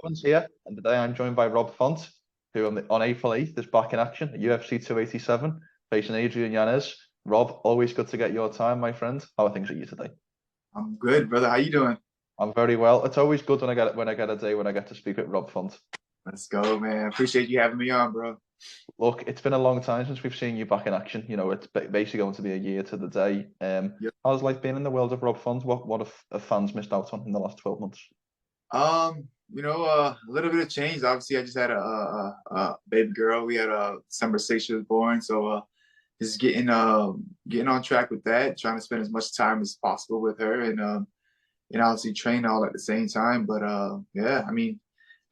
Jones here, and today I'm joined by Rob Font, who on April 8th is back in action at UFC 287, facing Adrian Yanez. Rob, always good to get your time, my friend. How are things with you today? I'm good, brother. How you doing? I'm very well. It's always good when I get a day when I get to speak with Rob Font. Let's go, man. Appreciate you having me on, bro. Look, it's been a long time since we've seen you back in action. You know, it's basically going to be a year to the day. Yep. How's life been in the world of Rob Font? What have fans missed out on in the last 12 months? A little bit of change. Obviously, I just had a baby girl. We had December 6th, she was born. So just getting on track with that, trying to spend as much time as possible with her and obviously train all at the same time. But yeah, I mean,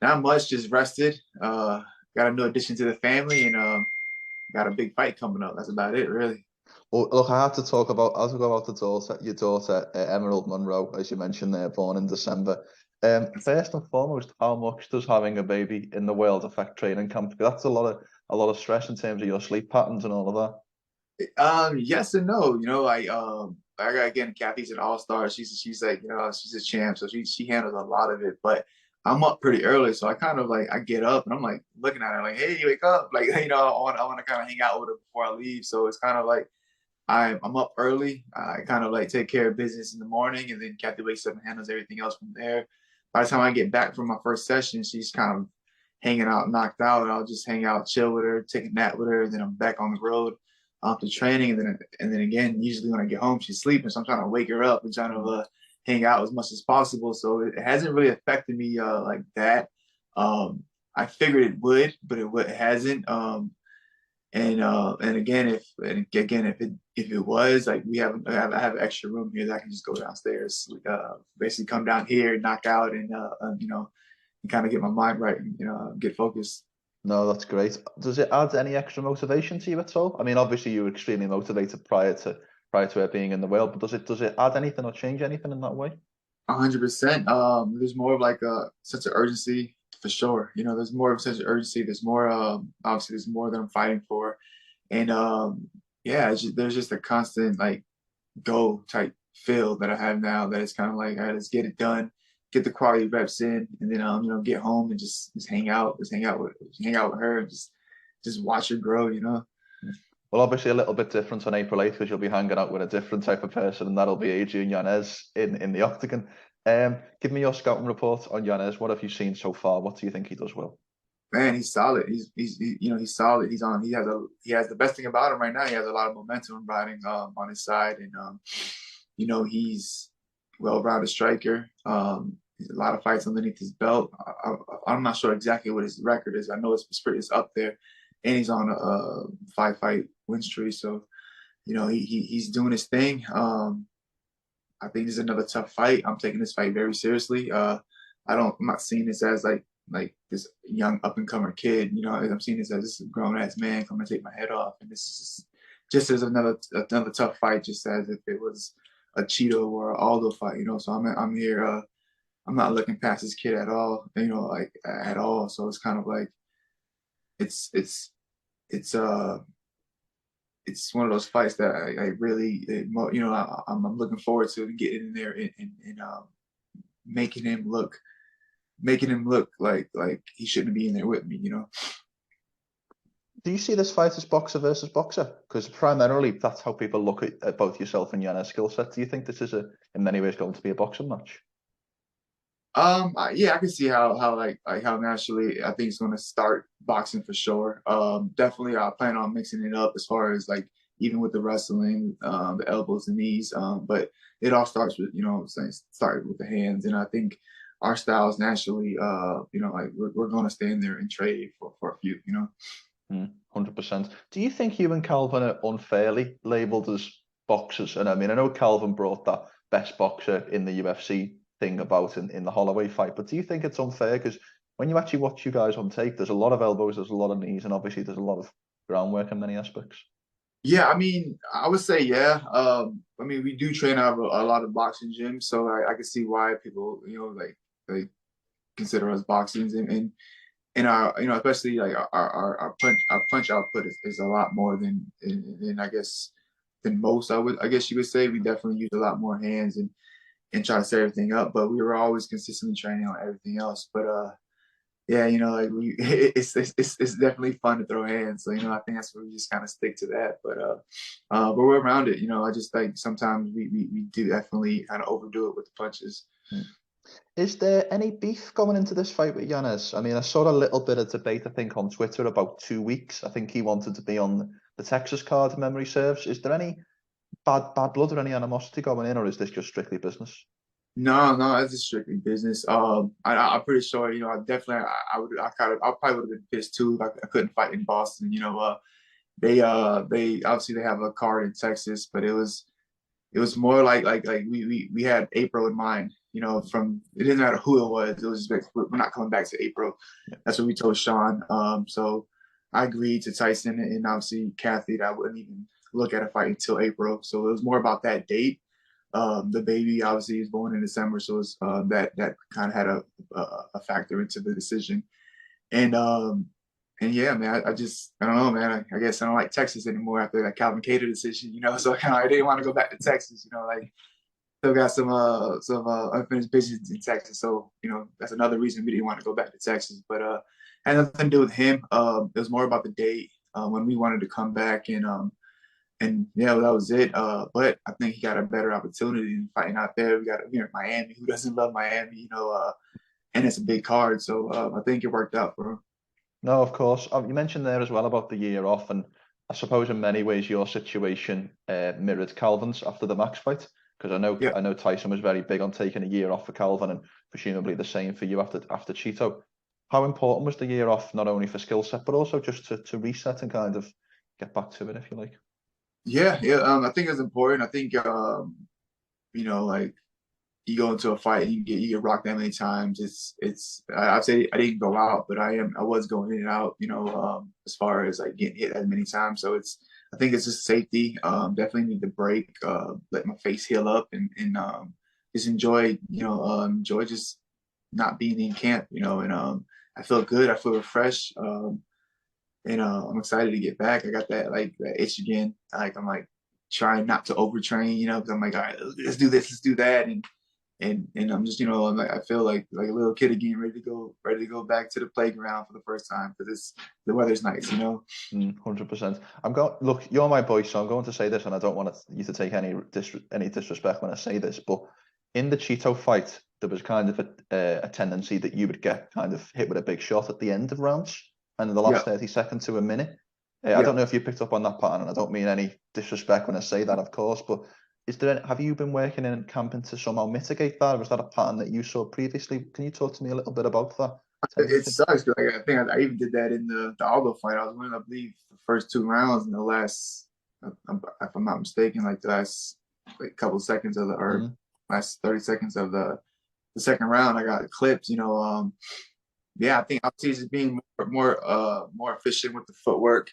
not much, just rested. Got a new addition to the family and got a big fight coming up. That's about it, really. Well, look, I'll talk about your daughter, Emerald Monroe, as you mentioned there, born in December. First and foremost, how much does having a baby in the world affect training camp? Because that's a lot of stress in terms of your sleep patterns and all of that. Yes and no. I got again, Kathy's an all-star. She's like, she's a champ, so she handles a lot of it. But I'm up pretty early, so I kind of like I get up and I'm like looking at her like, hey, wake up. Like, I want to kind of hang out with her before I leave. So it's kind of like I'm up early. I kind of like take care of business in the morning, and then Kathy wakes up and handles everything else from there. By the time I get back from my first session, she's kind of hanging out, knocked out. And I'll just hang out, chill with her, take a nap with her, and then I'm back on the road to training. And then again, usually when I get home, she's sleeping, so I'm trying to wake her up and trying to hang out as much as possible. So it hasn't really affected me like that. I figured it would, but it hasn't. And again, if it was like I have extra room here that I can just go downstairs, basically come down here, knock out, and and kind of get my mind right and get focused. No, that's great. Does it add any extra motivation to you at all? I mean, obviously you were extremely motivated prior to it being in the world, but does it add anything or change anything in that way? 100%. There's more of like a sense of urgency for sure. There's more of a sense of urgency. There's more, obviously, there's more that I'm fighting for, and yeah, there's just a constant like go type feel that I have now. That it's kind of like, all right, let's get it done, get the quality reps in, and then get home and just hang out with her, and just watch her grow. Well, obviously a little bit different on April 8th because you'll be hanging out with a different type of person, and that'll be Adrian Yanez in the octagon. Give me your scouting report on Yanez. What have you seen so far? What do you think he does well? Man, he's solid. He's solid. He has the best thing about him right now. He has a lot of momentum riding on his side, and he's well-rounded striker. He's a lot of fights underneath his belt. I'm not sure exactly what his record is. I know it's up there, and he's on a 5-fight win streak. So he's doing his thing. I think this is another tough fight. I'm taking this fight very seriously. I'm not seeing this as like this young up and comer kid. I'm seeing this as this grown ass man coming to take my head off, and this is just as another tough fight, just as if it was a Chito or an Aldo fight. So I'm here. I'm not looking past this kid at all. Like at all. So it's kind of like it's it's it's uh it's one of those fights that I really, I'm looking forward to getting in there and making him look, like he shouldn't be in there with me. Do you see this fight as boxer versus boxer? Because primarily that's how people look at both yourself and Yanez's skill set. Do you think this is in many ways going to be a boxing match? Yeah, I can see how naturally I think it's going to start boxing for sure. Definitely, I plan on mixing it up as far as like even with the wrestling, the elbows and knees. But it all starts with start with the hands, and I think our styles naturally, like we're going to stand there and trade for a few. 100%. Do you think you and Calvin are unfairly labeled as boxers? And I mean, I know Calvin brought that best boxer in the UFC thing about in the Holloway fight, but do you think it's unfair? Because when you actually watch you guys on tape, there's a lot of elbows, there's a lot of knees, and obviously there's a lot of groundwork in many aspects. Yeah, I mean, I would say yeah. I mean, we do train out of a lot of boxing gyms, so I can see why people, like consider us boxing and our, especially like our punch output is a lot more than I guess than most. I guess you would say we definitely use a lot more hands and try to set everything up, but we were always consistently training on everything else. But yeah, like it's definitely fun to throw hands. So I think that's where we just kind of stick to that. But we're around it. I just like sometimes we do definitely kind of overdo it with the punches. Mm. Is there any beef going into this fight with Yanez? I mean, I saw a little bit of debate, I think, on Twitter about 2 weeks. I think he wanted to be on the Texas card, if memory serves. Is there any bad blood or any animosity going in, or is this just strictly business? No, it's just strictly business. I'm pretty sure. I definitely, I probably would have been pissed too if I couldn't fight in Boston. They obviously they have a card in Texas, but it was more like we had April in mind. From it didn't matter who it was. It was just like, we're not coming back to April. Yeah. That's what we told Sean. So I agreed to Tyson and obviously Kathy that I wouldn't even look at a fight until April. So it was more about that date. The baby obviously is born in December, so it's, that kind of had a factor into the decision. And yeah, man, I don't know, man. I guess I don't like Texas anymore after that Calvin Cater decision, So I didn't want to go back to Texas, like still got some unfinished business in Texas. So that's another reason we didn't want to go back to Texas. But had nothing to do with him. It was more about the date when we wanted to come back and yeah, that was it. But I think he got a better opportunity in fighting out there. We got here in Miami. Who doesn't love Miami? And it's a big card. So I think it worked out for him. No, of course. You mentioned there as well about the year off, and I suppose in many ways your situation mirrored Calvin's after the Max fight, because Yeah. I know Tyson was very big on taking a year off for Calvin, and presumably the same for you after Chito. How important was the year off, not only for skill set, but also just to reset and kind of get back to it, if you like? Yeah. I think it's important. I think like you go into a fight and you get rocked that many times. I'd say I didn't go out, but I was going in and out, as far as like getting hit as many times. So I think it's just safety. Definitely need to break, let my face heal up and just enjoy just not being in camp, and I feel good. I feel refreshed. And I'm excited to get back. I got that itch again. I'm like trying not to overtrain, because I'm like, all right, let's do this, let's do that, and I'm just, I'm like, I feel like a little kid again, ready to go back to the playground for the first time because the weather's nice. 100%. Look, you're my boy, so I'm going to say this, and I don't want you to take any disrespect when I say this, but in the Cheeto fight, there was kind of a tendency that you would get kind of hit with a big shot at the end of rounds and in the last Yeah, 30 seconds to a minute. I yeah. don't know if you picked up on that pattern, and I don't mean any disrespect when I say that, of course, but have you been working in camping to somehow mitigate that? Or was that a pattern that you saw previously? Can you talk to me a little bit about that It tendency? sucks because I think I even did that in the Aldo fight. I was winning, I believe, the first two rounds in the last, if I'm not mistaken, like the last like couple of seconds or Mhm. last 30 seconds of the second round, I got clipped. Yeah, I think obviously just being more efficient with the footwork.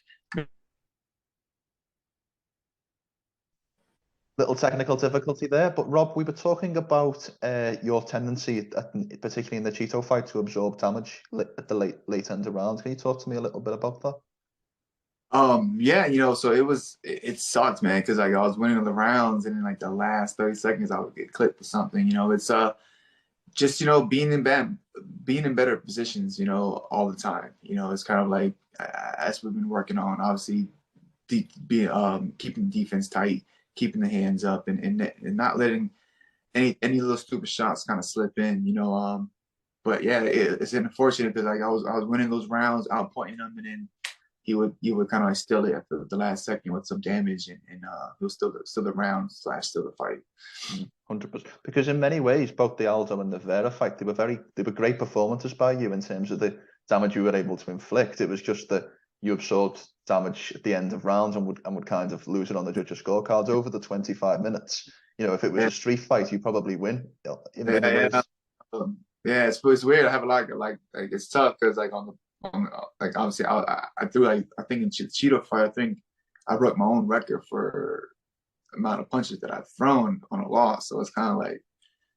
Little technical difficulty there, but Rob, we were talking about your tendency, particularly in the Cheeto fight, to absorb damage at the late end of rounds. Can you talk to me a little bit about that? Yeah, so it sucked, man, because like I was winning the rounds and in like the last 30 seconds I would get clipped or something. It's just being in better positions, all the time. It's kind of like as we've been working on, obviously keeping defense tight, keeping the hands up and not letting any little stupid shots kind of slip in, but yeah, it's unfortunate because like I was winning those rounds, outpointing them, and then he would kind of like steal it at the last second with some damage, and he was still the round slash still the fight. 100%. Because in many ways, both the Aldo and the Vera fight, they were great performances by you in terms of the damage you were able to inflict. It was just that you absorbed damage at the end of rounds and would kind of lose it on the judges' scorecards over the 25 minutes. If it was Yeah, a street fight, you probably win in yeah, many yeah. ways. Yeah, it's weird. I have a lot like it's tough because like like obviously I threw like I think in Cheeto fight I think I broke my own record for amount of punches that I've thrown on a loss. So it's kind of like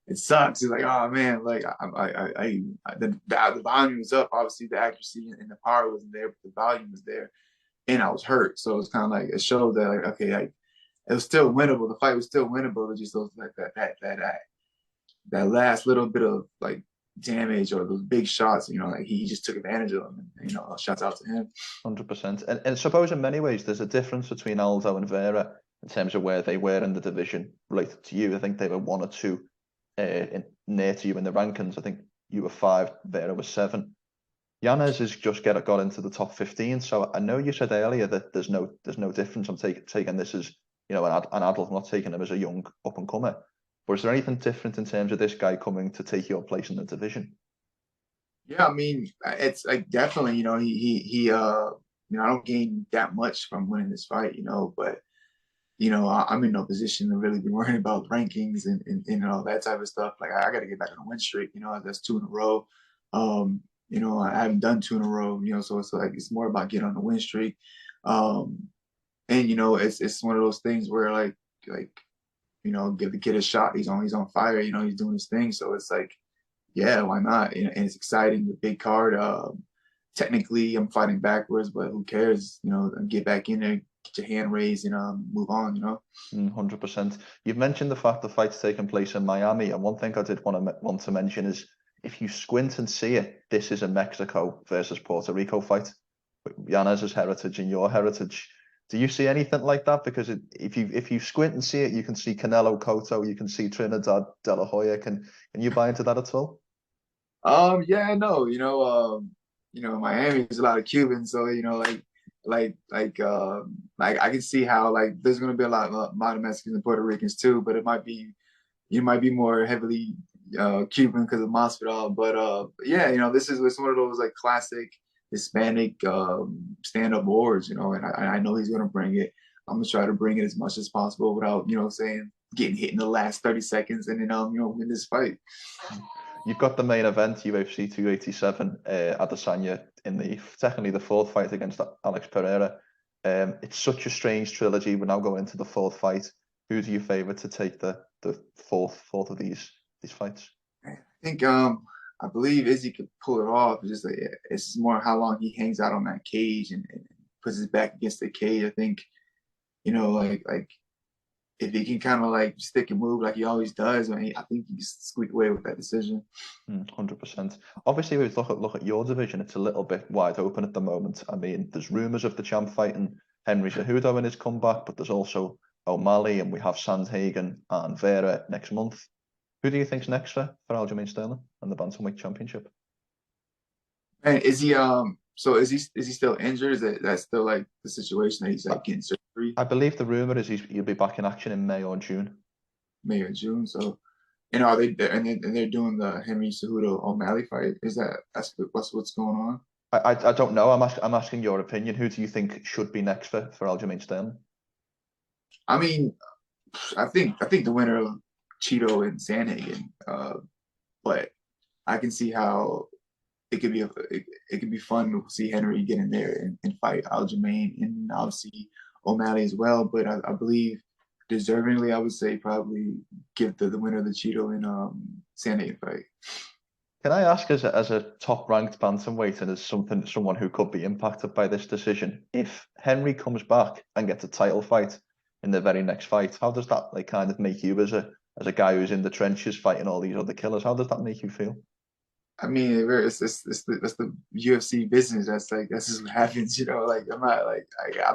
it sucks. It's like, oh man, like the volume was up. Obviously, the accuracy and the power wasn't there, but the volume was there, and I was hurt. So it's kind of like it showed that like okay, like it was still winnable. The fight was still winnable. It just those like that last little bit of like damage or those big shots. You know, like he just took advantage of them. And, you know, shouts out to him. 100%. And I suppose in many ways there's a difference between Aldo and Vera in terms of where they were in the division related to you. I think they were 1 or 2 near to you in the rankings. I think you were 5, Vera was 7. Yanez has just got into the top 15. So I know you said earlier that there's no difference. I'm taking this as, you know, an adult. I'm not taking him as a young up and comer. But is there anything different in terms of this guy coming to take your place in the division? Yeah, I mean, it's like definitely, you know, you know, I don't gain that much from winning this fight, you know, but you know, I'm in no position to really be worrying about rankings and all that type of stuff. Like I got to get back on a win streak, you know, that's 2 in a row. You know, I haven't done 2 in a row, you know, so it's like it's more about getting on the win streak. And you know, it's one of those things where like you know, give the kid a shot. He's on fire, you know, he's doing his thing. So it's like, yeah, why not? And it's exciting, the big card. Technically, I'm fighting backwards, but who cares? You know, get back in there, get your hand raised, and move on. You know. 100%. You've mentioned the fact the fight's taking place in Miami, and one thing I did want to mention is if you squint and see it, this is a Mexico versus Puerto Rico fight. Yanez's heritage and your heritage. Do you see anything like that? Because if you squint and see it, you can see Canelo Cotto, you can see Trinidad De La Hoya. Can you buy into that at all? Yeah, no, you know, Miami is a lot of Cubans, so you know, like I can see how like there's gonna be a lot of Mexicans and Puerto Ricans too, but it might be more heavily Cuban because of Masvidal. But yeah, you know, this is it's one of those like classic Hispanic stand-up wars, you know, and I know he's gonna bring it. I'm gonna try to bring it as much as possible without, you know, saying getting hit in the last 30 seconds and then you know, win this fight. You've got the main event, UFC 287, Adesanya in technically the 4th fight against Alex Pereira. It's such a strange trilogy. We're now going into the 4th fight. Who do you favour to take the fourth of these fights? I think I believe Izzy could pull it off. It's just like it's more how long he hangs out on that cage and puts his back against the cage. I think, you know, like if he can kind of like stick and move like he always does, I think he can squeak away with that decision. 100%. Obviously, we look at your division. It's a little bit wide open at the moment. I mean, there's rumours of the champ fighting Henry Cejudo in his comeback, but there's also O'Malley, and we have Sandhagen and Vera next month. Who do you think's next for Aljamain Sterling and the Bantamweight Championship? And is he so is he still injured? Is that still like the situation that he's like getting surgery? I believe the rumor is he'll be back in action in May or June. May or June. So, and are they and they're doing the Henry Cejudo O'Malley fight? Is that's what's going on? I don't know. I'm asking your opinion. Who do you think should be next for Aljamain Sterling? I mean, I think the winner of Chito and Sandhagen, but I can see how it could be fun to see Henry get in there and fight Aljamain and obviously O'Malley as well. But I believe deservingly, I would say probably give the winner of the Chito and Sandhagen fight. Can I ask, as a top ranked bantamweight and as someone who could be impacted by this decision, if Henry comes back and gets a title fight in the very next fight, how does that like kind of make you as a guy who's in the trenches fighting all these other killers? How does that make you feel? I mean, it's the UFC business. That's just what happens, you know. Like I'm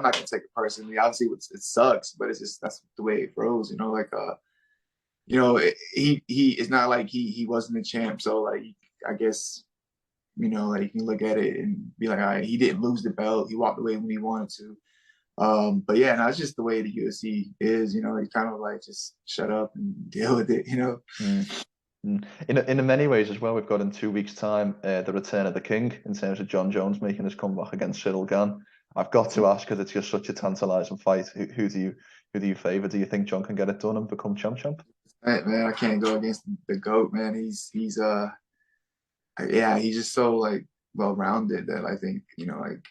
not gonna take it personally. Obviously, it sucks, but it's just that's the way it grows, you know. Like you know, he it's not like he wasn't the champ, so like I guess, you know, like you can look at it and be like, all right, he didn't lose the belt. He walked away when he wanted to. But yeah, no, it's just the way the UFC is, you know. You kind of like just shut up and deal with it, you know. In many ways as well, we've got in 2 weeks' time the return of the king in terms of Jon Jones making his comeback against cirylgane. I've got to ask, because it's just such a tantalising fight. Who do you favour? Do you think Jon can get it done and become champ? Hey, man, I can't go against the GOAT, man. He's yeah, he's just so like well rounded that I think, you know, like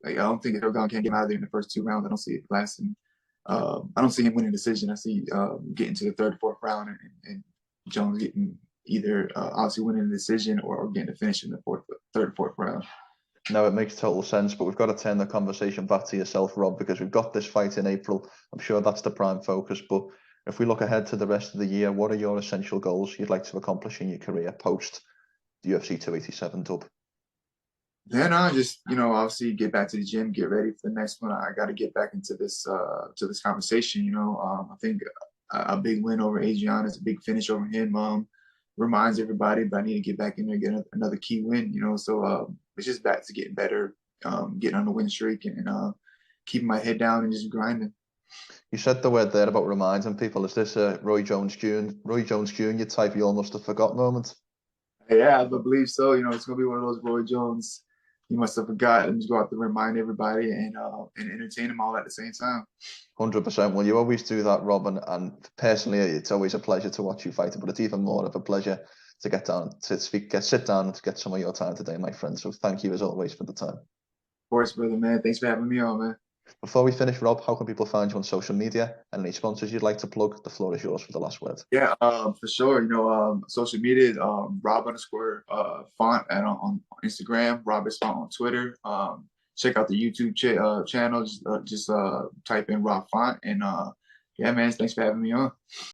I don't think Erdogan can get out of there in the first 2 rounds. I don't see it lasting. I don't see him winning a decision. I see getting to the 3rd, 4th round and Jones getting either obviously winning a decision or getting to finish in the 3rd, 4th round. No, it makes total sense, but we've got to turn the conversation back to yourself, Rob, because we've got this fight in April. I'm sure that's the prime focus, but If we look ahead to the rest of the year, what are your essential goals you'd like to accomplish in your career post the UFC 287 dub? Then I just, obviously get back to the gym, get ready for the next one. I got to get back into this conversation. I think a big win over Adrian Yanez, a big finish over him, reminds everybody. But I need to get back in there, get another key win. So it's just back to getting better, getting on the win streak, and keeping my head down and just grinding. You said the word there about reminding people. Is this a Roy Jones Jr. type you almost have forgot moment? Yeah, I believe so. It's gonna be one of those Roy Jones. You must have forgotten. Just go out to remind everybody and entertain them all at the same time. 100%. Well, you always do that, Robin. And personally, it's always a pleasure to watch you fight, but it's even more of a pleasure to get down to speak, sit down, and to get some of your time today, my friend. So thank you as always for the time. Of course, brother, man. Thanks for having me on, man. Before we finish, Rob, how can people find you on social media? And any sponsors you'd like to plug? The floor is yours for the last word. Yeah, for sure. Social media, Rob_font on Instagram, Rob is Font on Twitter. Check out the YouTube channel. Just type in Rob Font. And yeah, man, thanks for having me on.